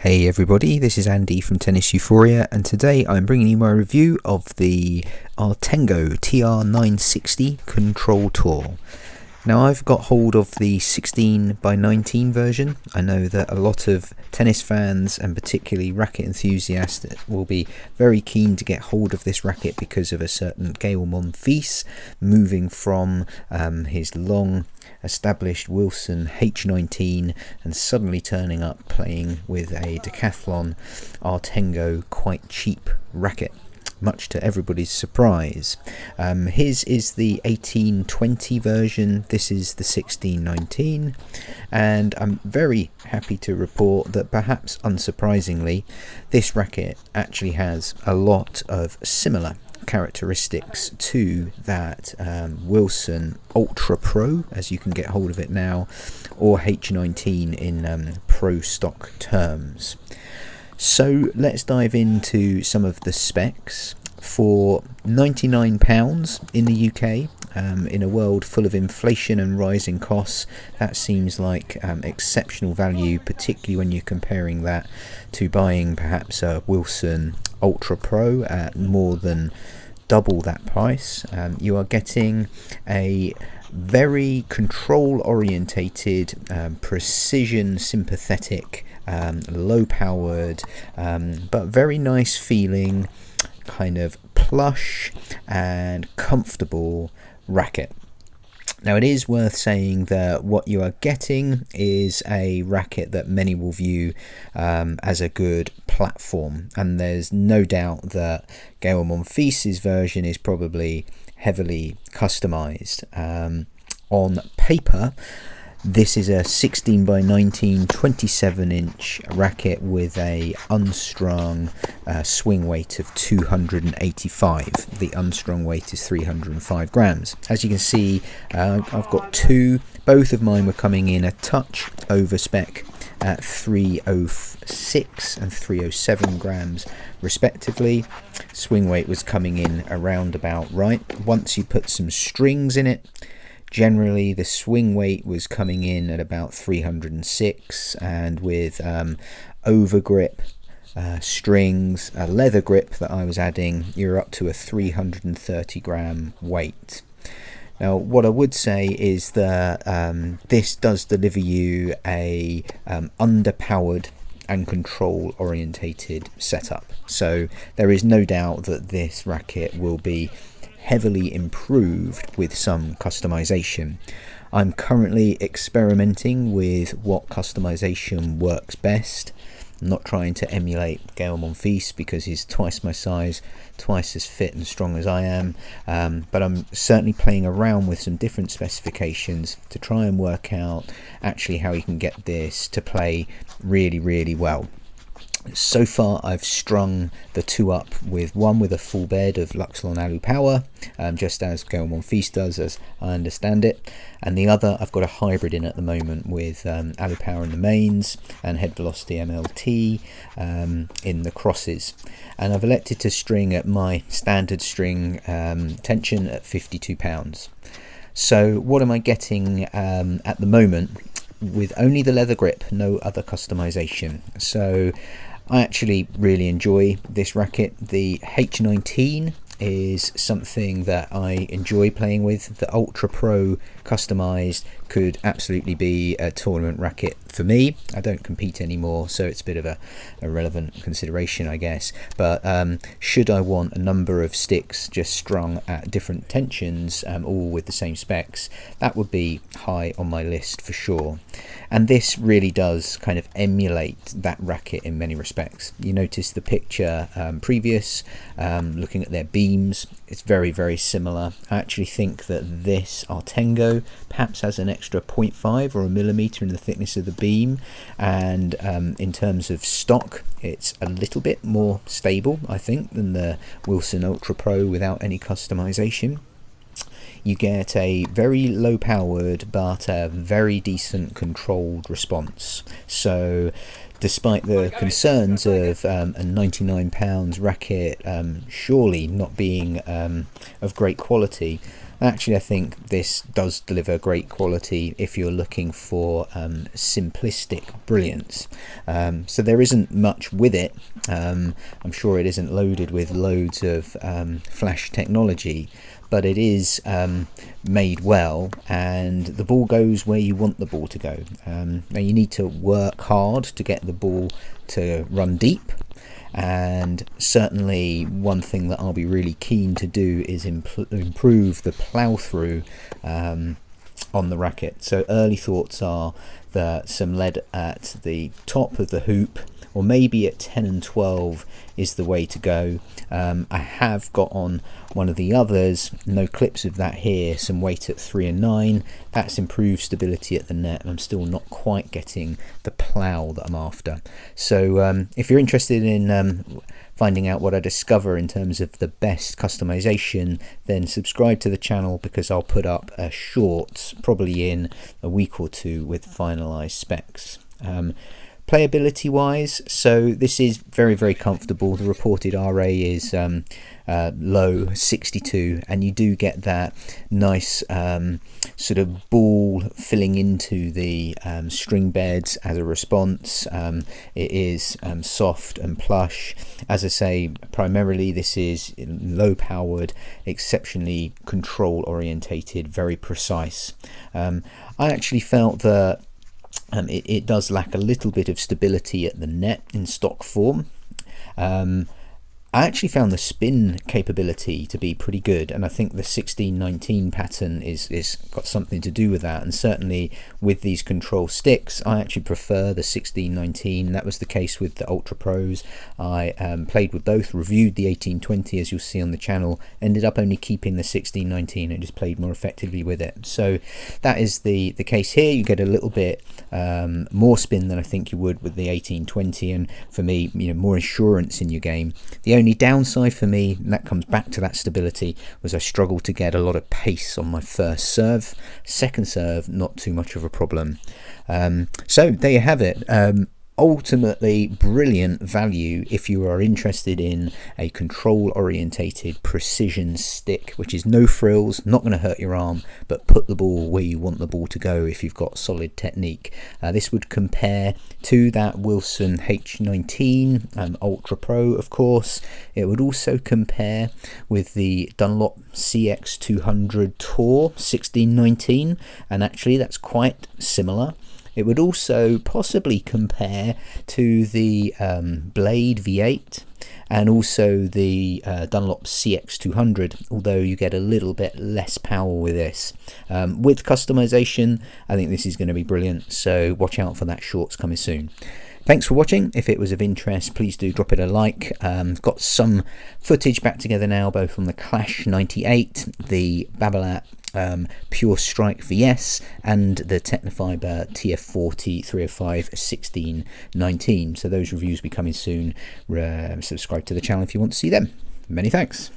Hey everybody, this is Andy from Tennis Euphoria, and today I'm bringing you my review of the Artengo TR960 Control Tour. Now, I've got hold of the 16x19 version. I know that a lot of tennis fans and particularly racket enthusiasts will be very keen to get hold of this racket because of a certain Gael Monfils moving from his long established Wilson H19 and suddenly turning up playing with a Decathlon Artengo quite cheap racket, much to everybody's surprise. His is the 1820 version, this is the 1619, and I'm very happy to report that, perhaps unsurprisingly, this racket actually has a lot of similar characteristics to that Wilson Ultra Pro, as you can get hold of it now, or H19 in pro stock terms. So let's dive into some of the specs. For £99 in the UK, in a world full of inflation and rising costs, that seems like exceptional value, particularly when you're comparing that to buying perhaps a Wilson Ultra Pro at more than double that price. You are getting a very control orientated, precision sympathetic, low powered, but very nice feeling, kind of plush and comfortable racket. Now, it is worth saying that what you are getting is a racket that many will view as a good platform, and there's no doubt that Gael Monfils' version is probably heavily customized. On paper, this is a 16x19 27-inch racket with a unstrung swing weight of 285. The unstrung weight is 305 grams. As you can see, I've got two. Both of mine were coming in a touch over spec at 306 and 307 grams respectively. Swing weight was coming in around about right. Once you put some strings in it, generally the swing weight was coming in at about 306, and with overgrip, strings, a leather grip that I was adding, you're up to a 330 gram weight. Now, what I would say is that this does deliver you a underpowered and control orientated setup, so there is no doubt that this racket will be heavily improved with some customization. I'm currently experimenting with what customization works best. I'm not trying to emulate Gael Monfils because he's twice my size, twice as fit and strong as I am, but I'm certainly playing around with some different specifications to try and work out actually how you can get this to play really, really well. So far, I've strung the two up with one with a full bed of Luxlon Alu Power, just as Gael Monfils does, as I understand it, and the other I've got a hybrid in at the moment with Alu Power in the mains and Head Velocity MLT in the crosses, and I've elected to string at my standard string tension at 52 pounds. So what am I getting at the moment? With only the leather grip, no other customization. So I actually really enjoy this racket. The H19 is something that I enjoy playing with. The Ultra Pro customized could absolutely be a tournament racket for me. I don't compete anymore, so it's a bit of a relevant consideration, I guess. But should I want a number of sticks just strung at different tensions, all with the same specs, that would be high on my list for sure. And this really does kind of emulate that racket in many respects. You notice the picture previous, looking at their beams, it's very, very similar. I actually think that this Artengo perhaps has an extra 0.5 or a millimeter in the thickness of the beam, and in terms of stock, it's a little bit more stable, I think, than the Wilson Ultra Pro without any customization. You get a very low powered but a very decent controlled response. So despite the concerns of a £99 racket surely not being of great quality, Actually, I think this does deliver great quality if you're looking for simplistic brilliance. So there isn't much with it. I'm sure it isn't loaded with loads of flash technology, but it is made well, and the ball goes where you want the ball to go. Now you need to work hard to get the ball to run deep, and certainly one thing that I'll be really keen to do is improve the plough through on the racket. So early thoughts are that some lead at the top of the hoop, or maybe at 10 and 12 is the way to go. I have got on one of the others, no clips of that here, some weight at 3 and 9. That's improved stability at the net, and I'm still not quite getting the plough that I'm after. So if you're interested in finding out what I discover in terms of the best customization, then subscribe to the channel, because I'll put up a shorts probably in a week or two with finalized specs. Playability wise, so this is very, very comfortable. The reported RA is low 62, and you do get that nice sort of ball filling into the string beds as a response. It is soft and plush. As I say, primarily this is low powered, exceptionally control orientated, very precise. I actually felt that it does lack a little bit of stability at the net in stock form. I actually found the spin capability to be pretty good, and I think the 1619 pattern is got something to do with that. And certainly with these control sticks, I actually prefer the 1619. That was the case with the Ultra Pros. I played with both, reviewed the 1820 as you'll see on the channel, ended up only keeping the 1619 and just played more effectively with it. So that is the case here. You get a little bit more spin than I think you would with the 1820, and for me, more assurance in your game. The only downside for me, and that comes back to that stability, was I struggled to get a lot of pace on my first serve. Second serve, not too much of a problem. So there you have it. Ultimately brilliant value if you are interested in a control orientated precision stick, which is no frills, not going to hurt your arm, but put the ball where you want the ball to go if you've got solid technique. This would compare to that Wilson H19 Ultra Pro, of course. It would also compare with the Dunlop CX200 Tour 1619, and actually that's quite similar. It would also possibly compare to the Blade V8 and also the Dunlop CX200, although you get a little bit less power with this. With customization, I think this is going to be brilliant, so watch out for that shorts coming soon. Thanks for watching. If it was of interest, please do drop it a like. Got some footage back together now, both on the Clash 98, the Babolat Pure Strike VS, and the Technofiber TF40 305 1619. So those reviews will be coming soon. Subscribe to the channel if you want to see them. Many thanks.